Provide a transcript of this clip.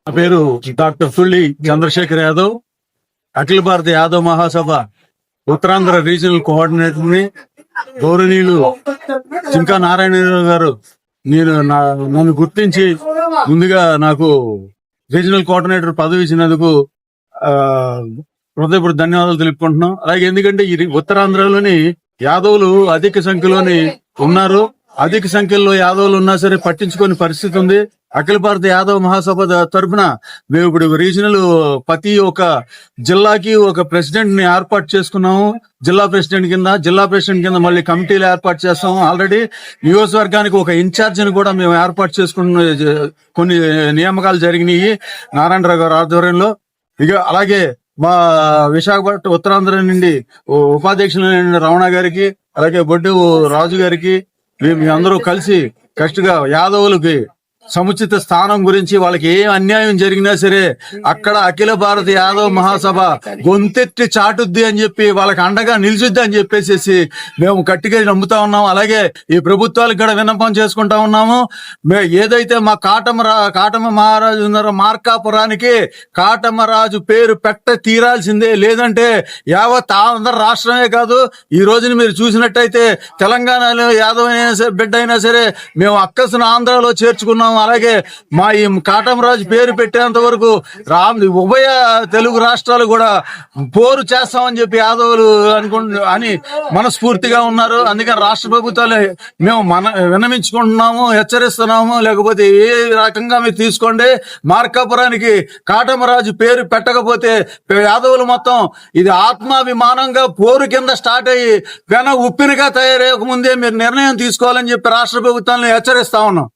నా పేరు డాక్టర్ సుల్లి చంద్రశేఖర్ యాదవ్, అఖిల భారత యాదవ్ మహాసభ ఉత్తరాంధ్ర రీజనల్ కోఆర్డినేటర్ ని. గౌరవనీయులు చింకా నారాయణరావు గారు నన్ను గుర్తించి ముందుగా నాకు రీజనల్ కోఆర్డినేటర్ పదవి ఇచ్చినందుకు హృదయపూర్వక ధన్యవాదాలు తెలుపుకుంటున్నాం. అలాగే ఎందుకంటే ఈ ఉత్తరాంధ్రలోని యాదవులు అధిక సంఖ్యలోని ఉన్నారు. అధిక సంఖ్యలో యాదవులు ఉన్నా సరే పట్టించుకునే పరిస్థితి ఉంది. అఖిల భారత యాదవ్ మహాసభ తరఫున మేము ఇప్పుడు రీజనల్ ప్రతి ఒక్క జిల్లాకి ఒక ప్రెసిడెంట్ ని ఏర్పాటు చేసుకున్నాము. జిల్లా ప్రెసిడెంట్ కింద మళ్ళీ కమిటీలు ఏర్పాటు చేస్తాము. ఆల్రెడీ నియోజకవర్గానికి ఒక ఇన్ఛార్జ్ ని కూడా మేము ఏర్పాటు చేసుకున్న కొన్ని నియామకాలు జరిగినాయి నారాయణరావు గారి ఆధ్వర్యంలో. అలాగే మా విశాఖపట్నం ఉత్తరాంధ్ర నుండి ఉపాధ్యక్షులైన రమణ గారికి, అలాగే బొడ్డు రాజు గారికి మేము అందరూ కలిసి కష్టంగా యాదవులకి సముచిత స్థానం గురించి వాళ్ళకి ఏ అన్యాయం జరిగినా సరే అక్కడ అఖిల భారత యాదవ్ మహాసభ గొంతెత్తి చాటుద్ది అని చెప్పి వాళ్ళకి అండగా నిలిచిద్ది అని చెప్పేసి మేము గట్టిగా నమ్ముతా ఉన్నాము. అలాగే ఈ ప్రభుత్వాలకు కూడా విన్నపం చేసుకుంటా ఉన్నాము. ఏదైతే మా కాటమ మహారాజు ఉన్నారో మార్కాపురానికి కాటమరాజు పేరు పెట్ట తీరాల్సిందే. లేదంటే యావత్ ఆంధ్ర రాష్ట్రమే కాదు, ఈ రోజున మీరు చూసినట్టయితే తెలంగాణలో యాదవ్ అయినా సరే బిడ్డ అయినా సరే మేము అక్కసును ఆంధ్రాలో చేర్చుకున్నాము. అలాగే మా ఈ కాటమరాజు పేరు పెట్టేంత వరకు ఉభయ తెలుగు రాష్ట్రాలు కూడా పోరు చేస్తామని చెప్పి యాదవులు అని మనస్ఫూర్తిగా ఉన్నారు. అందుకని రాష్ట్ర ప్రభుత్వాలు మేము విన్నవించుకుంటున్నాము, హెచ్చరిస్తున్నాము. లేకపోతే ఏ రకంగా మీరు తీసుకోండి, మార్కాపురానికి కాటమరాజు పేరు పెట్టకపోతే యాదవులు మొత్తం ఇది ఆత్మాభిమానంగా పోరు కింద స్టార్ట్ అయ్యి ఉప్పినగా తయారయ్యక ముందే మీరు నిర్ణయం తీసుకోవాలని చెప్పి రాష్ట్ర ప్రభుత్వాలను హెచ్చరిస్తా ఉన్నాం.